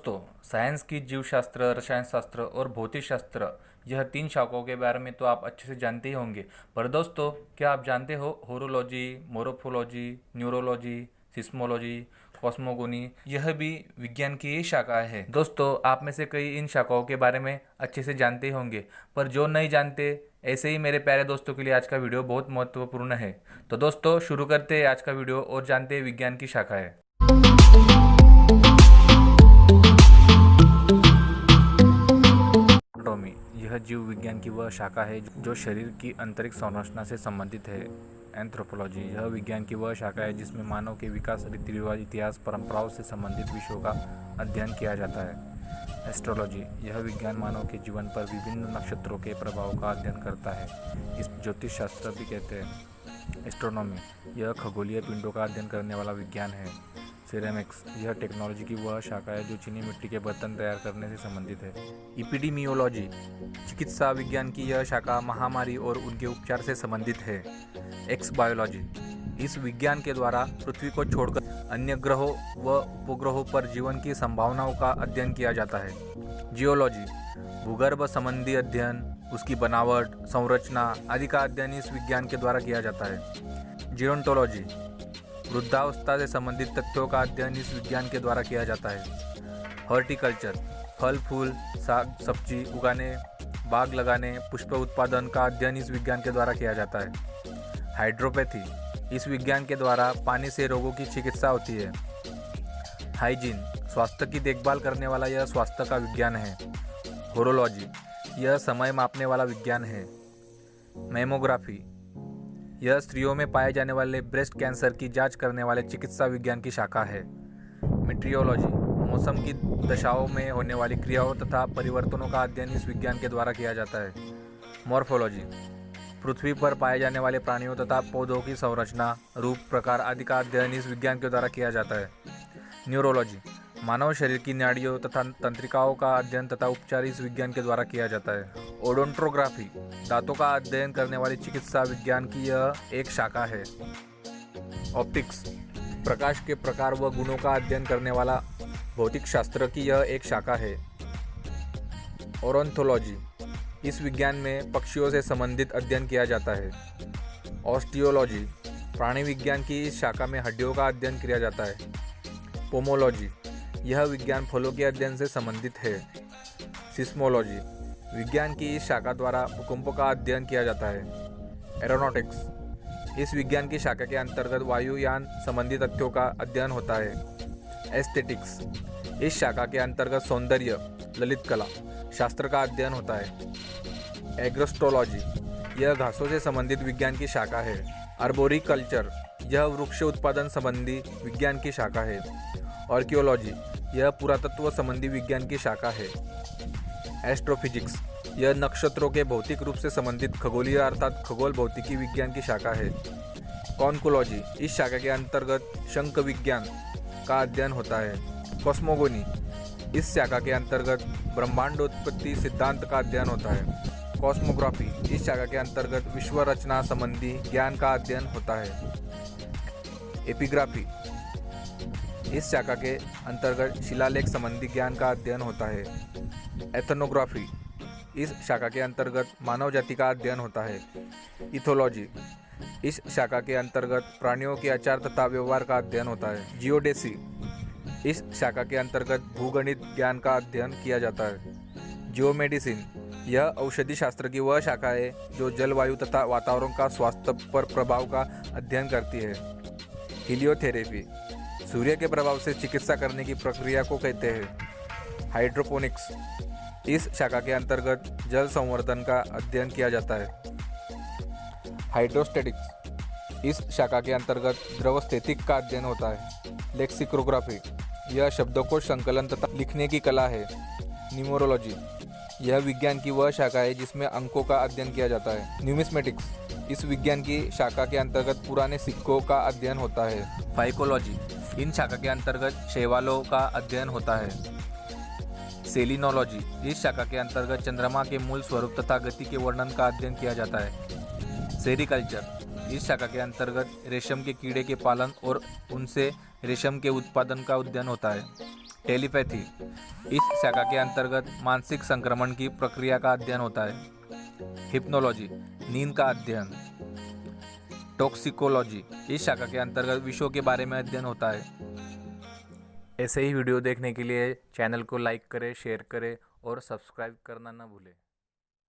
दोस्तों, साइंस की जीवशास्त्र, रसायन शास्त्र और भौतिक शास्त्र यह तीन शाखाओं के बारे में तो आप अच्छे से जानते ही होंगे। पर दोस्तों, क्या आप जानते हो होरोलॉजी, मोरोफोलॉजी, न्यूरोलॉजी, सिस्मोलॉजी, कॉस्मोगोनी यह भी विज्ञान की ही शाखा है। दोस्तों, आप में से कई इन शाखाओं के बारे में अच्छे से जानते ही होंगे, पर जो नहीं जानते, ऐसे ही मेरे प्यारे दोस्तों के लिए आज का वीडियो बहुत महत्वपूर्ण है। तो दोस्तों, शुरू करते हैं आज का वीडियो और जानते हैं विज्ञान की शाखाएं। एनाटॉमी यह जीव विज्ञान की वह शाखा है जो शरीर की आंतरिक संरचना से संबंधित है। एंथ्रोपोलॉजी यह विज्ञान की वह शाखा है जिसमें मानव के विकास, रीति रिवाज, इतिहास, परंपराओं से संबंधित विषयों का अध्ययन किया जाता है। एस्ट्रोलॉजी यह विज्ञान मानव के जीवन पर विभिन्न नक्षत्रों के प्रभाव का अध्ययन करता है। इस ज्योतिष शास्त्र भी कहते हैं। एस्ट्रोनॉमी यह खगोलीय पिंडों का अध्ययन करने वाला विज्ञान है। सिरेमिक्स यह टेक्नोलॉजी की वह शाखा है जो चीनी मिट्टी के बर्तन तैयार करने से संबंधित है। एपिडेमियोलॉजी चिकित्सा विज्ञान की यह शाखा महामारी और उनके उपचार से संबंधित है। एक्स बायोलॉजी इस विज्ञान के द्वारा पृथ्वी को छोड़कर अन्य ग्रहों व उपग्रहों पर जीवन की संभावनाओं का अध्ययन किया जाता है। जियोलॉजी भूगर्भ संबंधी अध्ययन, उसकी बनावट, संरचना आदि का अध्ययन इस विज्ञान के द्वारा किया जाता है। जियोन्टोलॉजी वृद्धावस्था से संबंधित तथ्यों का अध्ययन इस विज्ञान के द्वारा किया जाता है। हॉर्टिकल्चर फल फूल, साग सब्जी उगाने, बाग लगाने, पुष्प उत्पादन का अध्ययन इस विज्ञान के द्वारा किया जाता है। हाइड्रोपैथी इस विज्ञान के द्वारा पानी से रोगों की चिकित्सा होती है। हाइजीन स्वास्थ्य की देखभाल करने वाला यह स्वास्थ्य का विज्ञान है। होरोलॉजी यह समय मापने वाला विज्ञान है। मैमोग्राफी यह स्त्रियों में पाए जाने वाले ब्रेस्ट कैंसर की जांच करने वाले चिकित्सा विज्ञान की शाखा है। मीटियोलॉजी मौसम की दशाओं में होने वाली क्रियाओं तथा परिवर्तनों का अध्ययन इस विज्ञान के द्वारा किया जाता है। मॉर्फोलॉजी पृथ्वी पर पाए जाने वाले प्राणियों तथा पौधों की संरचना, रूप, प्रकार आदि का अध्ययन इस विज्ञान के द्वारा किया जाता है। न्यूरोलॉजी मानव शरीर की नाड़ियों तथा तंत्रिकाओं का अध्ययन तथा उपचार इस विज्ञान के द्वारा किया जाता है। ओडोंटोग्राफी दांतों का अध्ययन करने वाली चिकित्सा विज्ञान की यह एक शाखा है। ऑप्टिक्स प्रकाश के प्रकार व गुणों का अध्ययन करने वाला भौतिक शास्त्र की यह एक शाखा है। ऑर्थोलॉजी इस विज्ञान में पक्षियों से संबंधित अध्ययन किया जाता है। ऑस्टियोलॉजी प्राणी विज्ञान की इस शाखा में हड्डियों का अध्ययन किया जाता है। पोमोलॉजी यह विज्ञान फलों के अध्ययन से संबंधित है। सिस्मोलॉजी विज्ञान की इस शाखा द्वारा भूकंपों का अध्ययन किया जाता है। एरोनॉटिक्स इस विज्ञान की शाखा के अंतर्गत वायुयान संबंधी तथ्यों का अध्ययन होता है। एस्थेटिक्स इस शाखा के अंतर्गत सौंदर्य, ललित कला शास्त्र का अध्ययन होता है। एग्रोस्टोलॉजी यह घासों से संबंधित विज्ञान की शाखा है। आर्बोरिकल्चर यह वृक्ष उत्पादन संबंधी विज्ञान की शाखा है। आर्कियोलॉजी यह पुरातत्व संबंधी विज्ञान की शाखा है। एस्ट्रोफिजिक्स यह नक्षत्रों के भौतिक रूप से संबंधित खगोलीय अर्थात खगोल भौतिकी विज्ञान की शाखा है। कॉन्कोलॉजी इस शाखा के अंतर्गत शंख विज्ञान का अध्ययन होता है। कॉस्मोगोनी इस शाखा के अंतर्गत ब्रह्मांडोत्पत्ति सिद्धांत का अध्ययन होता है। कॉस्मोग्राफी इस शाखा के अंतर्गत विश्व रचना संबंधी ज्ञान का अध्ययन होता है। एपिग्राफी इस शाखा के अंतर्गत शिलालेख संबंधी ज्ञान का अध्ययन होता है। एथनोग्राफी इस शाखा के अंतर्गत मानव जाति का अध्ययन होता है। इथोलॉजी इस शाखा के अंतर्गत प्राणियों के आचार तथा व्यवहार का अध्ययन होता है। जियोडेसी इस शाखा के अंतर्गत भूगणित ज्ञान का अध्ययन किया जाता है। जियोमेडिसिन यह औषधि शास्त्र की वह शाखा है जो जलवायु तथा वातावरण का स्वास्थ्य पर प्रभाव का अध्ययन करती है। हीलियोथेरेपी सूर्य के प्रभाव से चिकित्सा करने की प्रक्रिया को कहते हैं। हाइड्रोपोनिक्स इस शाखा के अंतर्गत जल संवर्धन का अध्ययन किया जाता है। हाइड्रोस्टैटिक्स इस शाखा के अंतर्गत द्रवस्थैतिक का अध्ययन होता है। लेक्सिकोग्राफी यह शब्दों को संकलन तथा लिखने की कला है। न्यूमरोलॉजी यह विज्ञान की वह शाखा है जिसमें अंकों का अध्ययन किया जाता है। न्यूमिस्मेटिक्स इस विज्ञान की शाखा के अंतर्गत पुराने सिक्कों का अध्ययन होता है। फाइकोलॉजी इन शाखा के अंतर्गत शैवालों का अध्ययन होता है। सेलिनोलॉजी इस शाखा के अंतर्गत चंद्रमा के मूल स्वरूप तथा गति के वर्णन का अध्ययन किया जाता है। सेरिकल्चर इस शाखा के अंतर्गत रेशम के कीड़े के पालन और उनसे रेशम के उत्पादन का अध्ययन होता है। टेलीपैथी, इस शाखा के अंतर्गत मानसिक संक्रमण की प्रक्रिया का अध्ययन होता है। हिप्नोलॉजी, नींद का अध्ययन। टॉक्सिकोलॉजी, इस शाखा के अंतर्गत विषयों के बारे में अध्ययन होता है। ऐसे ही वीडियो देखने के लिए चैनल को लाइक करें, शेयर करें और सब्सक्राइब करना न भूलें।